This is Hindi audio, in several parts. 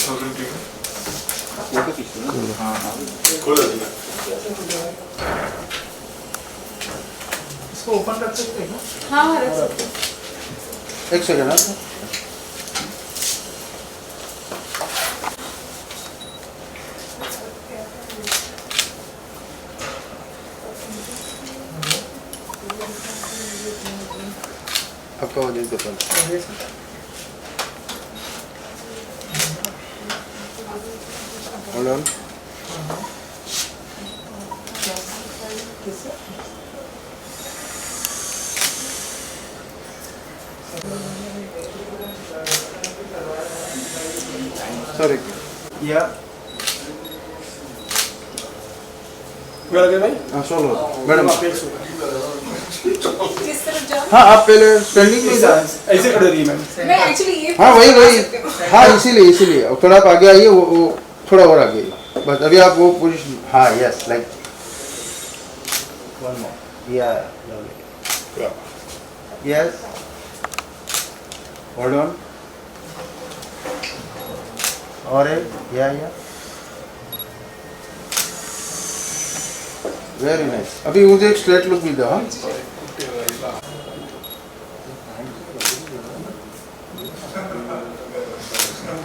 फोटो खींचना। हाँ खोल दीजिए। इसको ओपन रख सकते हैं क्या? हाँ रख सकते हैं। एक सेकंड ना। आपका ऑडियंस को Hold on. Sorry. Yeah. भाई सोलो मैडम। किस तरफ जाओ? हाँ आप पहले स्टैंडिंग में जा। ऐसे खड़े रहिए मैम। मैं एक्चुअली ये हाँ वही हाँ इसीलिए थोड़ा आप आगे आइए वो थोड़ा और आगे बस अभी आप वो पोजीशन हाँ यस लाइक वन मोर या यस होल्ड ऑन और या वेरी नाइस अभी मुझे एक स्ट्रेट लुक भी दो हाँ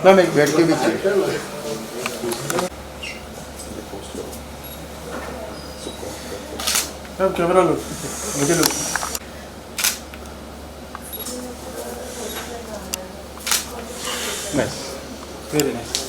ना मैं बैठ के भी अब कैमरा लुक मुझे look nice very nice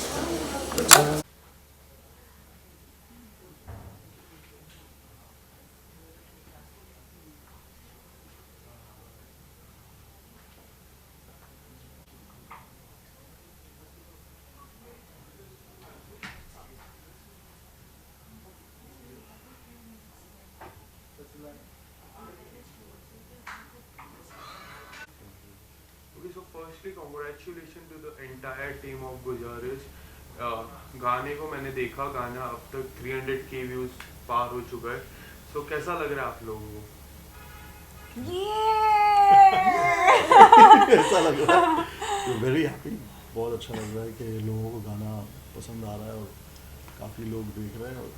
Okay, so firstly, congratulations to the entire team of Gujaris. गाने को मैंने देखा गाना अब तक 300K व्यूज पार हो चुका है so कैसा लग रहा है आप लोगों को ऐसा लग रहा है वेरी हैप्पी बहुत अच्छा लग रहा है कि लोगों को गाना पसंद आ रहा है और काफ़ी लोग देख रहे हैं और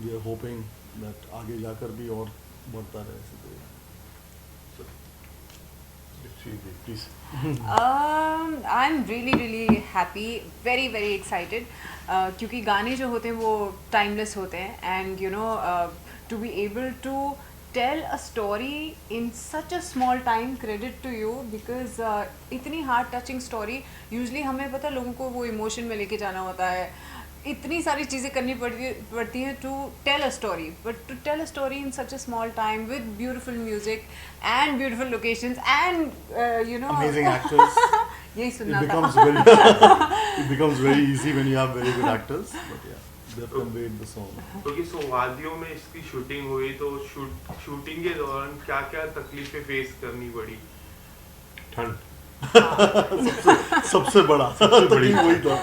वी आर होपिंग दैट आगे जाकर भी और बढ़ता रहे ऐसे तो please I'm really happy, very excited क्योंकि गाने जो होते हैं वो timeless होते हैं and you know to be able to tell a story in such a small time, credit to you because इतनी heart touching story usually हमें पता लोगों को वो emotion में लेके जाना होता है इतनी सारी चीज़ें करनी पड़ती हैं to tell a story but to tell a story in such a small time with beautiful music and beautiful locations and you know amazing actors यही सुनना it becomes very easy when you have very good actors but yeah they have conveyed the song क्योंकि सो वादियों में इसकी शूटिंग हुई तो शूटिंग के दौरान क्या-क्या तकलीफें फेस करनी पड़ी ठंड सबसे बड़ी वही था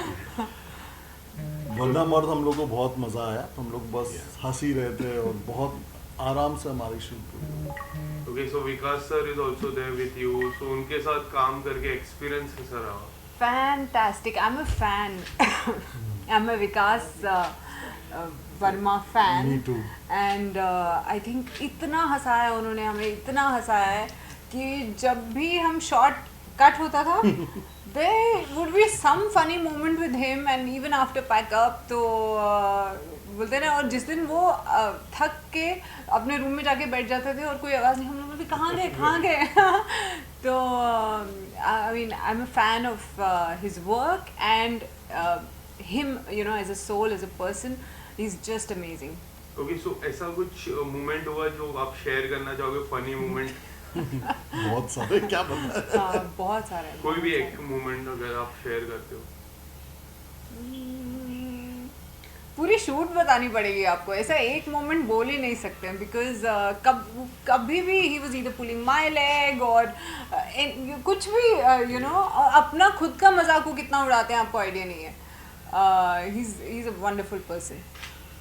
वरना मर्द हम लोग को बहुत मज़ा आया हम लोग बस हंसी रहे थे और बहुत आराम से हमारी शूट हुई okay so Vikas sir is also there with you so उनके साथ काम करके एक्सपीरियंस कैसा रहा fantastic I'm a fan I'm a Vikas Verma fan Me too. and I think इतना हंसाया उन्होंने हमें इतना हंसाया है कि जब भी हम शॉट कट होता था there would be some funny moment with him and even after pack up तो बोलते ना और जिस दिन वो थक के अपने रूम में जाके बैठ जाते थे और कोई आवाज़ नहीं हम लोग बोलते कहाँ गए तो I mean I'm a fan of his work and him you know as a soul as a person he's just amazing okay so ऐसा कुछ मोमेंट हुआ जो आप शेयर करना चाहोगे फनी मोमेंट बहुत सारे क्या पता है बहुत सारे कोई भी एक मोमेंट अगर आप शेयर करते हो पूरी शूट बतानी पड़ेगी आपको ऐसा एक मोमेंट बोल ही नहीं सकते बिकॉज कभी भी he was either pulling my leg और कुछ भी यू नो अपना खुद का मजाक को कितना उड़ाते हैं आपको आइडिया नहीं है he is a wonderful person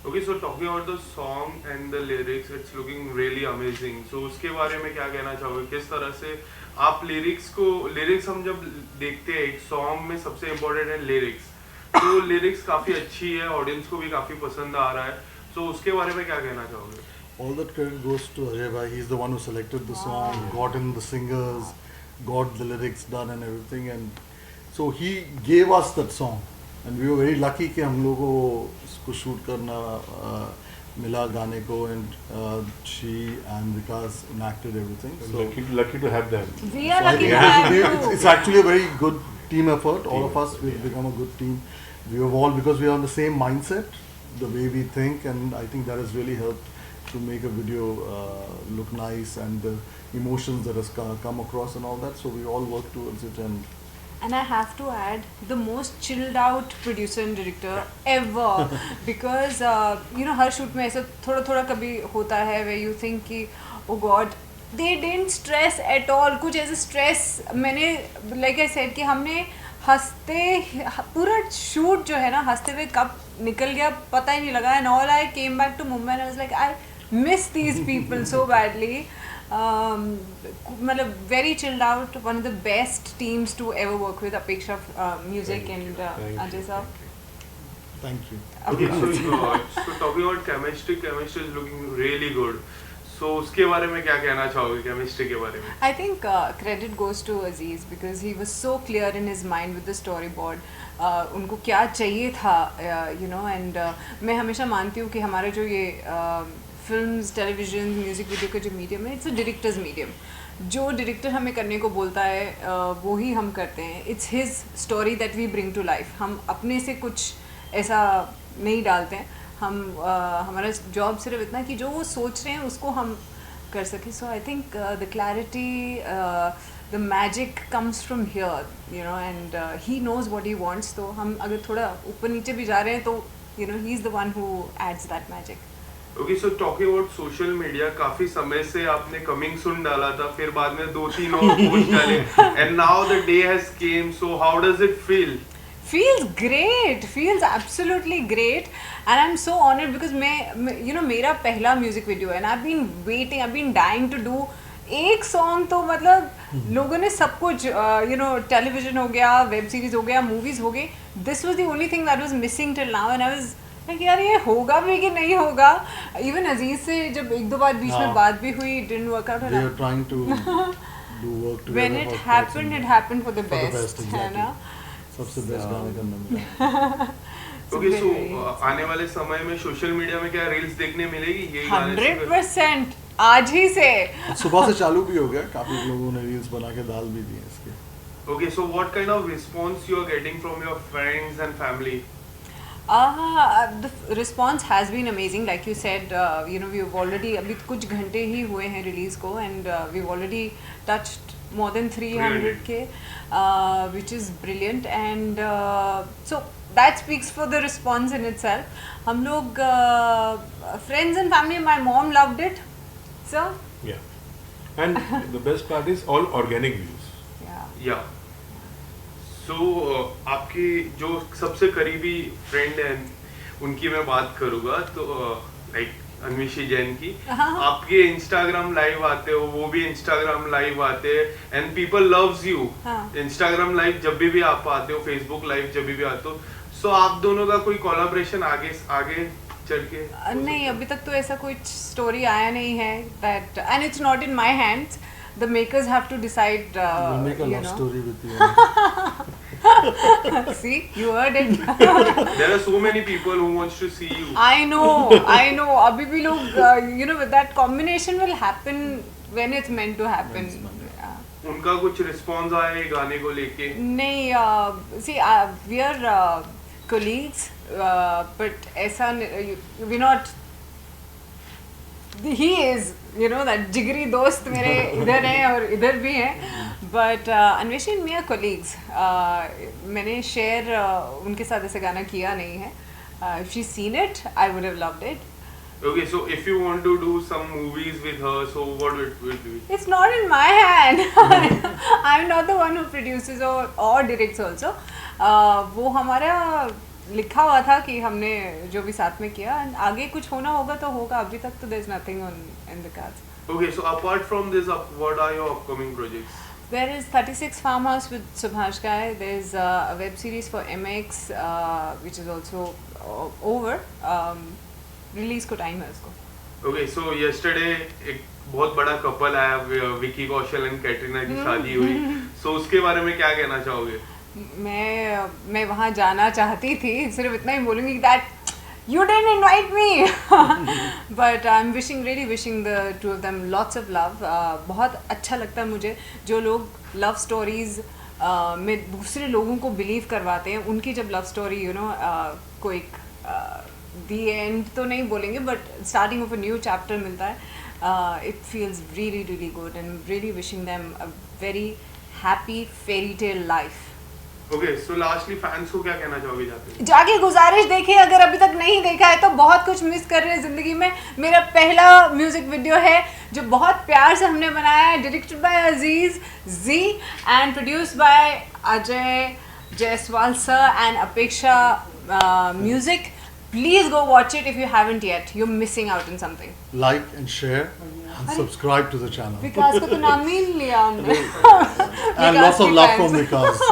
Okay, so talking about the song and the lyrics, it's looking really amazing. So उसके बारे में क्या कहना चाहोगे किस तरह से आप लिरिक्स हम जब देखते हैं एक सॉन्ग में सबसे इम्पोर्टेंट है लिरिक्स तो लिरिक्स काफी अच्छी है, ऑडियंस को भी काफी पसंद आ रहा है, so उसके बारे में क्या कहना चाहोगे? All that credit goes to Ajay bhai. He's the one who selected the song, got in the singers, got the lyrics done and everything, and so he gave us that song, and we were very lucky कि हम लोगों को इसको shoot करना मिला गाने को, and she and Vikas enacted everything. So lucky to have them. We are I lucky think to have it's you. actually a very good team effort. All of us, we've become a good team. We have all, because we are on the same mindset, the way we think, and I think that has really helped to make a video look nice, and the emotions that has come across and all that. So we all work towards it, And I have to add, the most chilled out producer and director ever. Because her shoot में ऐसा थोड़ा कभी होता है where you think कि oh God, they didn't stress at all. कुछ ऐसे stress मैंने like I said कि हमने हंसते पूरा shoot जो है ना हंसते हुए कब निकल गया पता ही नहीं लगा, and all I came back to Mumbai and I was like I miss these people so badly. मतलब very chilled out, one of the best teams to ever work with, Apeksha Music and Ajay sir. thank you. Okay, so talking about chemistry is looking really good. So उसके बारे में क्या कहना चाहोगे, chemistry के बारे में? I think credit goes to Aziz because he was so clear in his mind with the storyboard. उनको क्या चाहिए था, and मैं हमेशा मानती हूँ कि हमारा जो ये फिल्म्स, टेलीविजन, म्यूज़िक वीडियो का जो मीडियम है, इट्स अ डायरेक्टर्स मीडियम. जो डायरेक्टर हमें करने को बोलता है वो ही हम करते हैं. It's his story that we bring to life. हम अपने से कुछ ऐसा नहीं डालते हैं. हम हमारा जॉब सिर्फ इतना कि जो वो सोच रहे हैं उसको हम कर सकें. So I think the clarity, the magic comes from here, and he knows what he wants. तो हम अगर थोड़ा ऊपर नीचे भी जा रहे हैं तो he is the one who adds that magic. Okay, so talking about social media, काफी समय से आपने coming soon डाला था, फिर बाद में 2-3 और पोस्ट डाले, and now the day has came. So how does it feel? Feels great, feels absolutely great, and I'm so honored because मैं मेरा पहला म्यूजिक वीडियो है, and I've been waiting, I've been dying to do. एक सॉन्ग तो मतलब लोगों ने सब कुछ टेलीविजन हो गया, वेब सीरीज हो गया, मूवीज हो गई. This was the only thing that was missing till now, and I was like यार ये होगा भी कि नहीं होगा. इवन अजीज से जब एक दो बार बीच में बात भी हुई, didn't work out. They are trying to do work together. When it happened for the best, है ना. सबसे बेस्ट गाने करने मिला. Okay, so आने वाले समय में सोशल मीडिया में क्या रील्स देखने मिलेगी ये गाने से? 100% आज ही से. सुबह से चालू भी हो गया, काफी लोगों ने रील्स बना के डाल भी दिए इसके. Okay, so what kind of response you are getting from your friends and family? The response has been amazing, like you said. We've already अभी कुछ घंटे ही हुए हैं रिलीज को, and we've already touched more than 300K, which is brilliant, and so that speaks for the response in itself. हम लोग friends and family, my mom loved it, so Yeah. And the best part is all organic views. Yeah. So आपकी जो सबसे करीबी फ्रेंड है उनकी मैं बात करूँगा, तो लाइक अन्विशी जैन की. आपके इंस्टाग्राम लाइव आते हो, वो भी इंस्टाग्राम लाइव आते हैं, and people loves you. Instagram live जब भी आप आते हो, फेसबुक लाइव जब भी आते हो, सो आप दोनों का कोई कोलैबोरेशन आगे चल के? नहीं, अभी तक तो ऐसा कोई स्टोरी आया नहीं है. That and it's not in my hands. The makers have to decide. We'll make a love story with you. See, you heard it. There are so many people who wants to see you. I know. अभी भी लोग, with that combination will happen when it's meant to happen. उनका कुछ रिस्पॉन्स आया है गाने को लेके? नहीं, see, we are colleagues, but ऐसा we're not. He is, that जिगरी दोस्त मेरे इधर हैं और इधर भी हैं, but Anveshi and me are colleagues. मैंने शेयर उनके साथ ऐसे गाना किया नहीं है. If she's seen it, I would have loved it. Okay, so if you want to do some movies with her, so what will do? It's not in my hand. I'm not the one who produces or directs also. वो हमारा लिखा हुआ था कि हमने जो भी साथ में किया, आगे कुछ होना होगा तो होगा. अभी तक तो there's nothing in the cards. Okay, so apart from this, what are your upcoming projects? There is 36 Farmhouse with Subhash Ghai. There is a web series for MX which is also over. Release को time है उसको. Okay, so yesterday एक बहुत बड़ा कपल आया, विकी कौशल एंड कैटरीना की शादी हुई. So उसके बारे में क्या कहना चाहोगे? मैं वहाँ जाना चाहती थी, सिर्फ इतना ही बोलूँगी that you didn't invite me. But I'm really wishing the two of them lots of love. बहुत अच्छा लगता है मुझे जो लोग लव स्टोरीज में दूसरे लोगों को बिलीव करवाते हैं. उनकी जब लव स्टोरी को एक दी एंड तो नहीं बोलेंगे but starting of a new chapter मिलता है. It feels really good and really wishing them a very happy fairy tale life. Okay, so lastly fans को क्या कहना चाहोगे जाते? जाके गुजारिश देखिए, अगर अभी तक नहीं देखा है तो बहुत कुछ मिस कर रहे हैं ज़िंदगी में. मेरा पहला म्यूजिक वीडियो है जो बहुत प्यार से हमने बनाया है, directed by Aziz ji and produced by Ajay Jaiswal sir and Apeksha music. Please go watch it if you haven't yet. You're missing out on something. Like and share and subscribe to the channel. विकास को तो नाम ही नहीं लिया हमने. And lots of love from Vikas.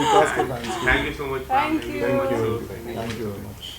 Vikas के fans. Thank you so much. Thank you. Thank you very much.